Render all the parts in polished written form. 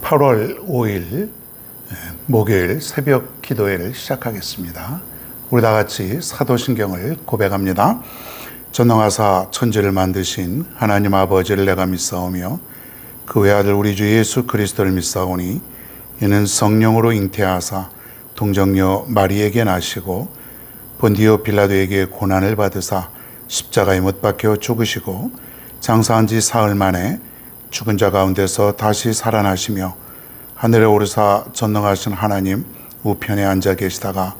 8월 5일 목요일 새벽 기도회를 시작하겠습니다. 우리 다 같이 사도신경을 고백합니다. 전능하사 천지를 만드신 하나님 아버지를 내가 믿사오며 그 외아들 우리 주 예수 그리스도를 믿사오니 이는 성령으로 잉태하사 동정녀 마리에게 나시고 본디오 빌라도에게 고난을 받으사 십자가에 못 박혀 죽으시고 장사한 지 사흘 만에 죽은 자 가운데서 다시 살아나시며 하늘에 오르사 전능하신 하나님 우편에 앉아 계시다가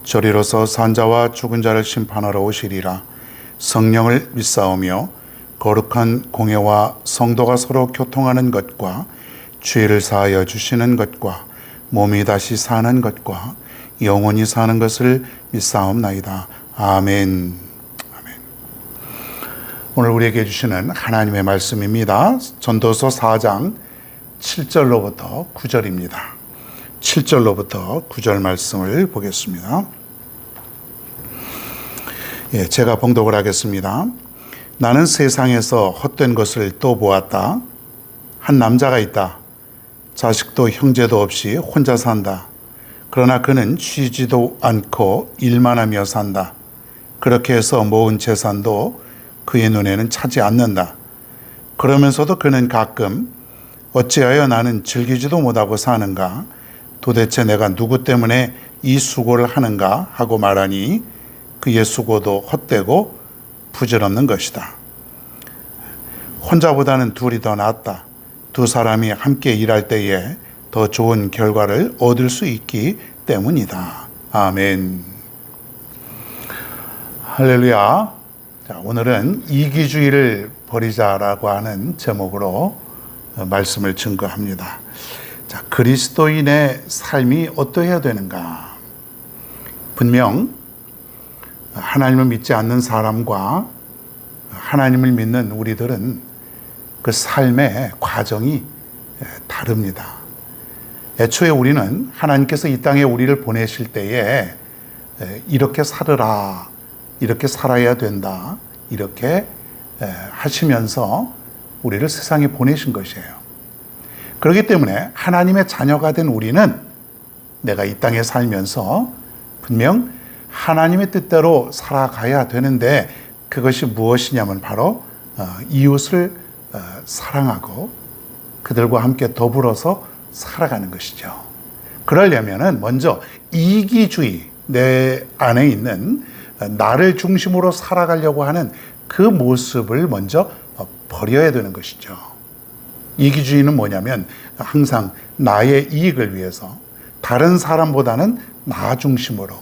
저리로서 산자와 죽은 자를 심판하러 오시리라. 성령을 믿사오며 거룩한 공회와 성도가 서로 교통하는 것과 죄를 사하여 주시는 것과 몸이 다시 사는 것과 영원히 사는 것을 믿사옵나이다. 아멘. 오늘 우리에게 주시는 하나님의 말씀입니다. 전도서 4장 7절로부터 9절입니다. 7절로부터 9절 말씀을 보겠습니다. 제가 봉독을 하겠습니다. 나는 세상에서 헛된 것을 또 보았다. 한 남자가 있다. 자식도 형제도 없이 혼자 산다. 그러나 그는 쉬지도 않고 일만 하며 산다. 그렇게 해서 모은 재산도 그의 눈에는 차지 않는다. 그러면서도 그는 가끔 어찌하여 나는 즐기지도 못하고 사는가? 도대체 내가 누구 때문에 이 수고를 하는가? 하고 말하니 그의 수고도 헛되고 부질없는 것이다. 혼자보다는 둘이 더 낫다. 두 사람이 함께 일할 때에 더 좋은 결과를 얻을 수 있기 때문이다. 아멘. 할렐루야. 자, 오늘은 이기주의를 버리자라고 하는 제목으로 말씀을 증거합니다. 자, 그리스도인의 삶이 어떠해야 되는가? 분명 하나님을 믿지 않는 사람과 하나님을 믿는 우리들은 그 삶의 과정이 다릅니다. 애초에 우리는 하나님께서 이 땅에 우리를 보내실 때에 이렇게 살으라, 이렇게 살아야 된다, 이렇게 하시면서 우리를 세상에 보내신 것이에요. 그렇기 때문에 하나님의 자녀가 된 우리는 내가 이 땅에 살면서 분명 하나님의 뜻대로 살아가야 되는데 그것이 무엇이냐면 바로 이웃을 사랑하고 그들과 함께 더불어서 살아가는 것이죠. 그러려면은 먼저 이기주의, 내 안에 있는 나를 중심으로 살아가려고 하는 그 모습을 먼저 버려야 되는 것이죠. 이기주의는 뭐냐면 항상 나의 이익을 위해서 다른 사람보다는 나 중심으로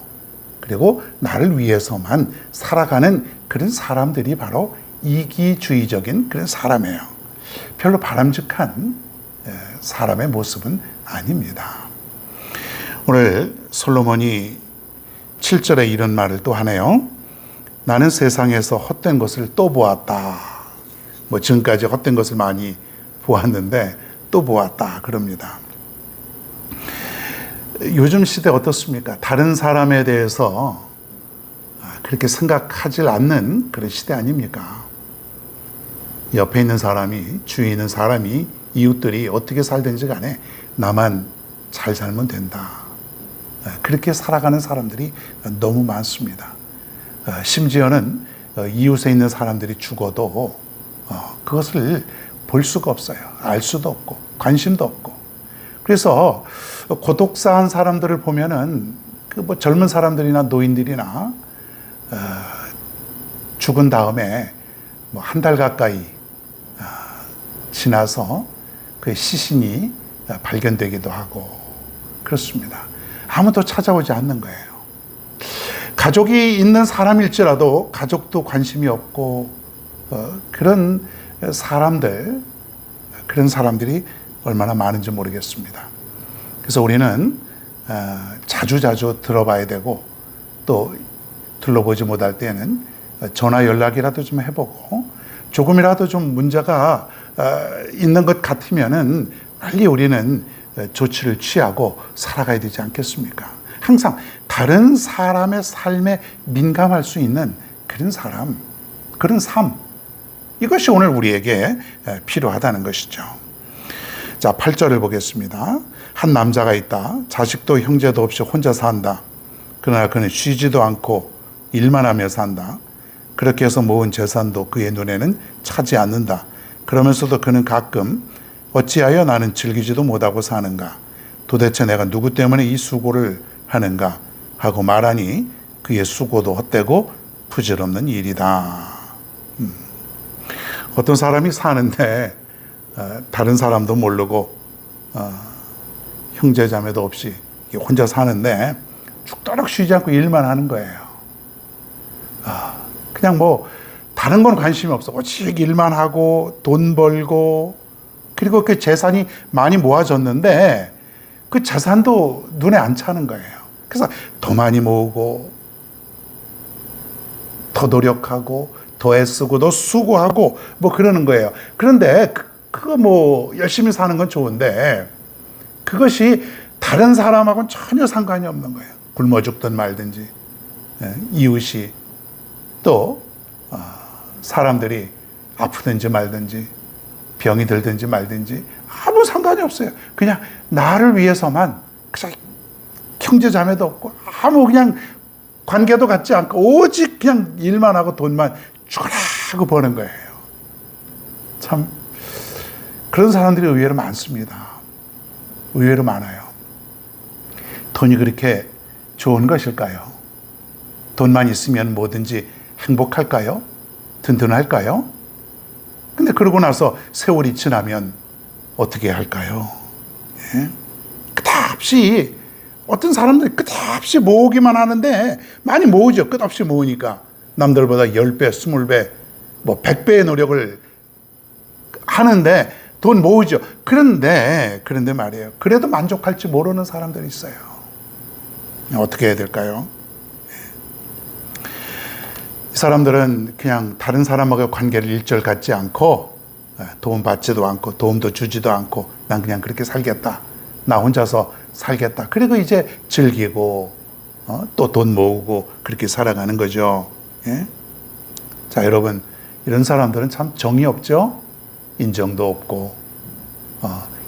그리고 나를 위해서만 살아가는 그런 사람들이 바로 이기주의적인 그런 사람이에요. 별로 바람직한 사람의 모습은 아닙니다. 오늘 솔로몬이 7절에 이런 말을 또 하네요. 나는 세상에서 헛된 것을 또 보았다. 지금까지 헛된 것을 많이 보았는데 또 보았다 그럽니다. 요즘 시대 어떻습니까? 다른 사람에 대해서 그렇게 생각하지 않는 그런 시대 아닙니까? 옆에 있는 사람이, 주위에 있는 사람이, 이웃들이 어떻게 살든지 간에 나만 잘 살면 된다. 그렇게 살아가는 사람들이 너무 많습니다. 심지어는 이웃에 있는 사람들이 죽어도 그것을 볼 수가 없어요. 알 수도 없고 관심도 없고. 그래서 고독사한 사람들을 보면은 젊은 사람들이나 노인들이나 죽은 다음에 한 달 가까이 지나서 그 시신이 발견되기도 하고 그렇습니다. 아무도 찾아오지 않는 거예요. 가족이 있는 사람일지라도 가족도 관심이 없고 그런 사람들이 얼마나 많은지 모르겠습니다. 그래서 우리는 자주자주 들어봐야 되고 또 둘러보지 못할 때는 전화 연락이라도 좀 해보고 조금이라도 좀 문제가 있는 것 같으면은 빨리 우리는 조치를 취하고 살아가야 되지 않겠습니까? 항상 다른 사람의 삶에 민감할 수 있는 그런 사람, 그런 삶, 이것이 오늘 우리에게 필요하다는 것이죠. 자, 자, 8절을 보겠습니다. 한 남자가 있다. 자식도 형제도 없이 혼자 산다. 그러나 그는 쉬지도 않고 일만 하며 산다. 그렇게 해서 모은 재산도 그의 눈에는 차지 않는다. 그러면서도 그는 가끔 어찌하여 나는 즐기지도 못하고 사는가? 도대체 내가 누구 때문에 이 수고를 하는가? 하고 말하니 그의 수고도 헛되고 부질없는 일이다. 어떤 사람이 사는데 다른 사람도 모르고 형제 자매도 없이 혼자 사는데 죽도록 쉬지 않고 일만 하는 거예요. 그냥 뭐 다른 건 관심이 없어. 오직 일만 하고 돈 벌고, 그리고 그 재산이 많이 모아졌는데 그 재산도 눈에 안 차는 거예요. 그래서 더 많이 모으고 더 노력하고 더 애쓰고 더 수고하고 뭐 그러는 거예요. 그런데 그거 뭐 열심히 사는 건 좋은데 그것이 다른 사람하고는 전혀 상관이 없는 거예요. 굶어 죽든 말든지, 이웃이 또 사람들이 아프든지 말든지 병이 들든지 말든지 아무 상관이 없어요. 그냥 나를 위해서만, 그냥 형제 자매도 없고 아무 그냥 관계도 갖지 않고 오직 그냥 일만 하고 돈만 죽어라 하고 버는 거예요. 참 그런 사람들이 의외로 많습니다. 의외로 많아요. 돈이 그렇게 좋은 것일까요? 돈만 있으면 뭐든지 행복할까요? 든든할까요? 근데 그러고 나서 세월이 지나면 어떻게 할까요? 예? 끝없이 어떤 사람들이 끝없이 모으기만 하는데 많이 모으죠. 끝없이 모으니까 남들보다 10배, 20배, 뭐 100배의 노력을 하는데 돈 모으죠. 그런데 말이에요. 그래도 만족할지 모르는 사람들이 있어요. 어떻게 해야 될까요? 이 사람들은 그냥 다른 사람하고 관계를 일절 갖지 않고 도움 받지도 않고 도움도 주지도 않고 난 그냥 그렇게 살겠다. 나 혼자서 살겠다. 그리고 이제 즐기고 또 돈 모으고 그렇게 살아가는 거죠. 예? 자, 여러분, 이런 사람들은 참 정이 없죠? 인정도 없고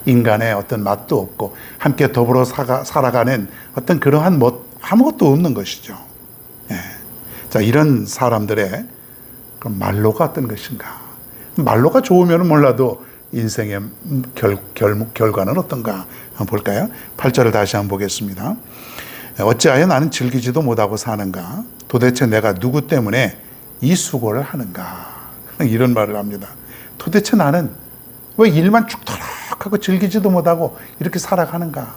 인간의 어떤 맛도 없고 함께 더불어 살아가는 어떤 그러한 아무것도 없는 것이죠. 예. 자, 이런 사람들의 말로가 어떤 것인가? 말로가 좋으면 몰라도 인생의 결과는 어떤가? 한번 볼까요? 8절을 다시 한번 보겠습니다. 어찌하여 나는 즐기지도 못하고 사는가? 도대체 내가 누구 때문에 이 수고를 하는가? 이런 말을 합니다. 도대체 나는 왜 일만 죽도록 하고 즐기지도 못하고 이렇게 살아가는가?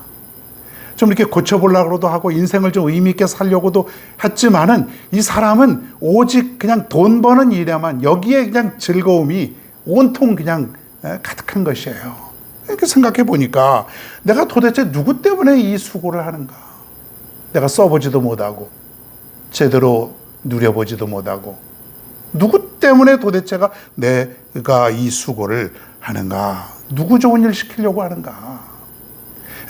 좀 이렇게 고쳐보려고도 하고 인생을 좀 의미 있게 살려고도 했지만은 이 사람은 오직 그냥 돈 버는 일에만, 여기에 그냥 즐거움이 온통 그냥 가득한 것이에요. 이렇게 생각해 보니까 내가 도대체 누구 때문에 이 수고를 하는가? 내가 써보지도 못하고 제대로 누려보지도 못하고 누구 때문에 도대체가 내가 이 수고를 하는가? 누구 좋은 일 시키려고 하는가?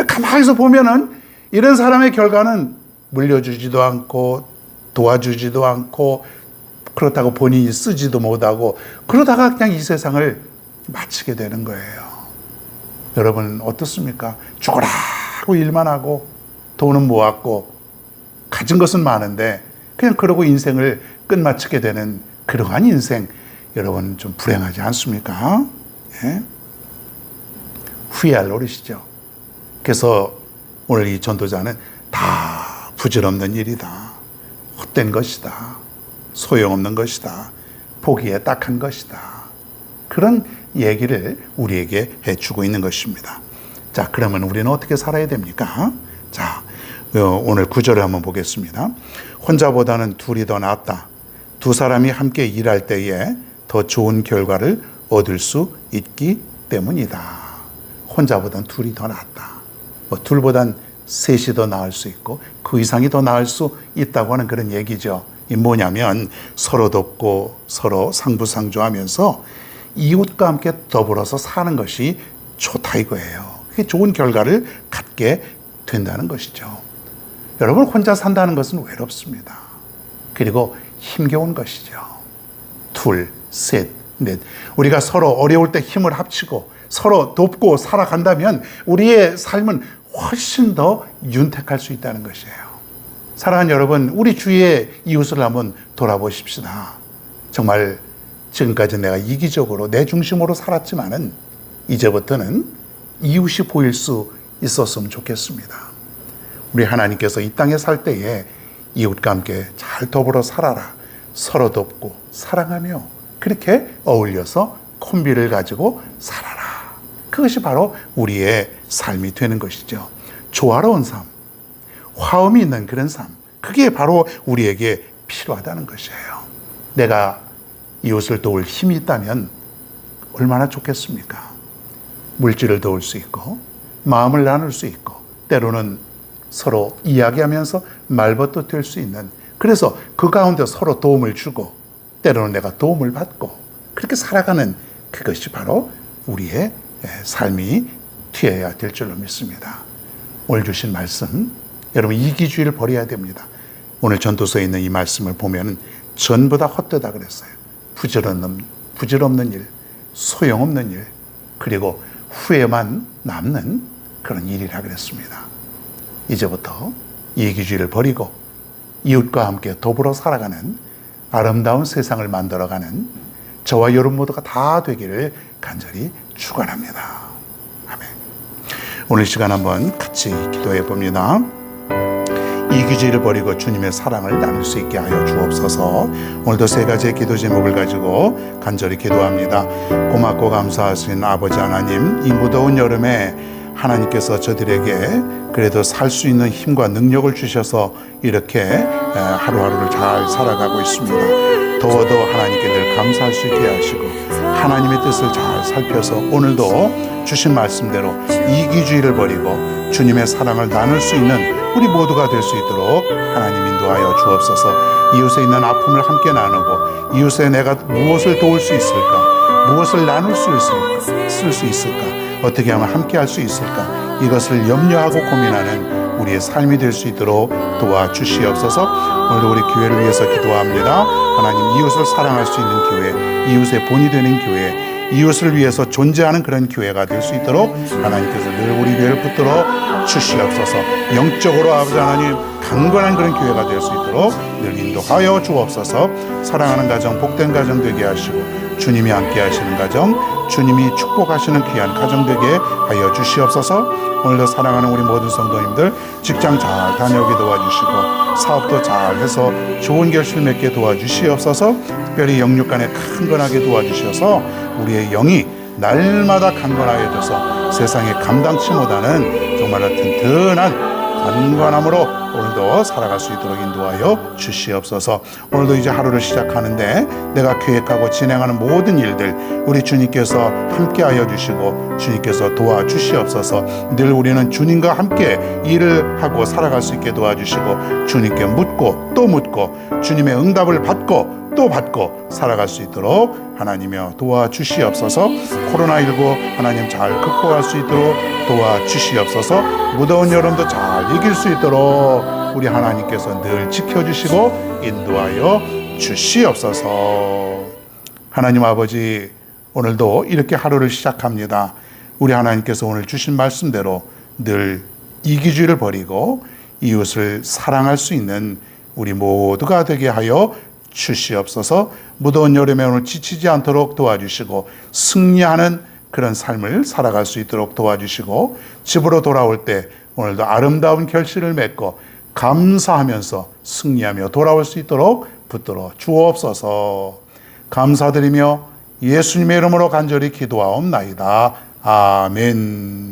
가만히서 보면은 이런 사람의 결과는 물려주지도 않고 도와주지도 않고 그렇다고 본인이 쓰지도 못하고 그러다가 그냥 이 세상을 마치게 되는 거예요. 여러분 어떻습니까? 죽어라 하고 일만 하고 돈은 모았고 가진 것은 많은데 그냥 그러고 인생을 끝마치게 되는 그러한 인생, 여러분 좀 불행하지 않습니까? 예? 후회할 노릇이죠. 그래서 오늘 이 전도자는 다 부질없는 일이다. 헛된 것이다. 소용없는 것이다. 보기에 딱한 것이다. 그런 얘기를 우리에게 해주고 있는 것입니다. 자, 그러면 우리는 어떻게 살아야 됩니까? 자, 오늘 9절을 한번 보겠습니다. 혼자보다는 둘이 더 낫다. 두 사람이 함께 일할 때에 더 좋은 결과를 얻을 수 있기 때문이다. 혼자보다는 둘이 더 낫다. 둘보단 셋이 더 나을 수 있고 그 이상이 더 나을 수 있다고 하는 그런 얘기죠. 이 뭐냐면 서로 돕고 서로 상부상조하면서 이웃과 함께 더불어서 사는 것이 좋다 이거예요. 그게 좋은 결과를 갖게 된다는 것이죠. 여러분 혼자 산다는 것은 외롭습니다. 그리고 힘겨운 것이죠. 둘, 셋, 넷. 우리가 서로 어려울 때 힘을 합치고 서로 돕고 살아간다면 우리의 삶은 훨씬 더 윤택할 수 있다는 것이에요. 사랑하는 여러분, 우리 주위의 이웃을 한번 돌아보십시다. 정말 지금까지 내가 이기적으로 내 중심으로 살았지만은 이제부터는 이웃이 보일 수 있었으면 좋겠습니다. 우리 하나님께서 이 땅에 살 때에 이웃과 함께 잘 더불어 살아라, 서로 돕고 사랑하며 그렇게 어울려서 콤비를 가지고 살아라. 그것이 바로 우리의 삶이 되는 것이죠. 조화로운 삶, 화음이 있는 그런 삶, 그게 바로 우리에게 필요하다는 것이에요. 내가 이웃을 도울 힘이 있다면 얼마나 좋겠습니까? 물질을 도울 수 있고 마음을 나눌 수 있고 때로는 서로 이야기하면서 말벗도 될 수 있는, 그래서 그 가운데 서로 도움을 주고 때로는 내가 도움을 받고 그렇게 살아가는, 그것이 바로 우리의 삶이 되어야 될 줄로 믿습니다. 오늘 주신 말씀, 여러분 이기주의를 버려야 됩니다. 오늘 전도서에 있는 이 말씀을 보면 전부 다 헛되다 그랬어요. 부질없는 일, 소용없는 일, 그리고 후회만 남는 그런 일이라 그랬습니다. 이제부터 이기주의를 버리고 이웃과 함께 더불어 살아가는 아름다운 세상을 만들어가는 저와 여러분 모두가 다 되기를 간절히 축원합니다. 아멘. 오늘 시간 한번 같이 기도해 봅니다. 이기주의를 버리고 주님의 사랑을 나눌 수 있게 하여 주옵소서. 오늘도 세 가지의 기도 제목을 가지고 간절히 기도합니다. 고맙고 감사하신 아버지 하나님, 이 무더운 여름에 하나님께서 저들에게 그래도 살 수 있는 힘과 능력을 주셔서 이렇게 하루하루를 잘 살아가고 있습니다. 더워도 하나님께 늘 감사할 수 있게 하시고 하나님의 뜻을 잘 살펴서 오늘도 주신 말씀대로 이기주의를 버리고 주님의 사랑을 나눌 수 있는 우리 모두가 될 수 있도록 하나님 인도하여 주옵소서. 이웃에 있는 아픔을 함께 나누고 이웃에 내가 무엇을 도울 수 있을까, 무엇을 나눌 수 있을까, 쓸 수 있을까, 어떻게 하면 함께 할 수 있을까, 이것을 염려하고 고민하는 우리의 삶이 될 수 있도록 도와주시옵소서. 오늘도 우리 교회를 위해서 기도합니다. 하나님, 이웃을 사랑할 수 있는 교회, 이웃의 본이 되는 교회, 이웃을 위해서 존재하는 그런 교회가 될 수 있도록 하나님께서 늘 우리 교회를 붙들어 주시옵소서. 영적으로 아버지 하나님 강건한 그런 교회가 될 수 있도록 늘 인도하여 주옵소서. 사랑하는 가정, 복된 가정 되게 하시고 주님이 함께 하시는 가정, 주님이 축복하시는 귀한 가정 되게 하여 주시옵소서. 오늘도 사랑하는 우리 모든 성도님들 직장 잘 다녀오게 도와주시고 사업도 잘해서 좋은 결실 맺게 도와주시옵소서. 특별히 영육 간에 강건하게 도와주셔서 우리의 영이 날마다 강건하여져서 세상에 감당치 못하는 정말로 튼튼한 강건함으로 오늘도 살아갈 수 있도록 인도하여 주시옵소서. 오늘도 이제 하루를 시작하는데 내가 계획하고 진행하는 모든 일들 우리 주님께서 함께하여 주시고 주님께서 도와주시옵소서. 늘 우리는 주님과 함께 일을 하고 살아갈 수 있게 도와주시고 주님께 묻고 또 묻고 주님의 응답을 받고 또 받고 살아갈 수 있도록 하나님이여 도와주시옵소서. 코로나19 하나님 잘 극복할 수 있도록 도와주시옵소서. 무더운 여름도 잘 이길 수 있도록 우리 하나님께서 늘 지켜주시고 인도하여 주시옵소서. 하나님 아버지, 오늘도 이렇게 하루를 시작합니다. 우리 하나님께서 오늘 주신 말씀대로 늘 이기주의를 버리고 이웃을 사랑할 수 있는 우리 모두가 되게 하여 주시옵소서. 무더운 여름에 오늘 지치지 않도록 도와주시고 승리하는 그런 삶을 살아갈 수 있도록 도와주시고 집으로 돌아올 때 오늘도 아름다운 결실을 맺고 감사하면서 승리하며 돌아올 수 있도록 붙들어 주옵소서. 감사드리며 예수님의 이름으로 간절히 기도하옵나이다. 아멘.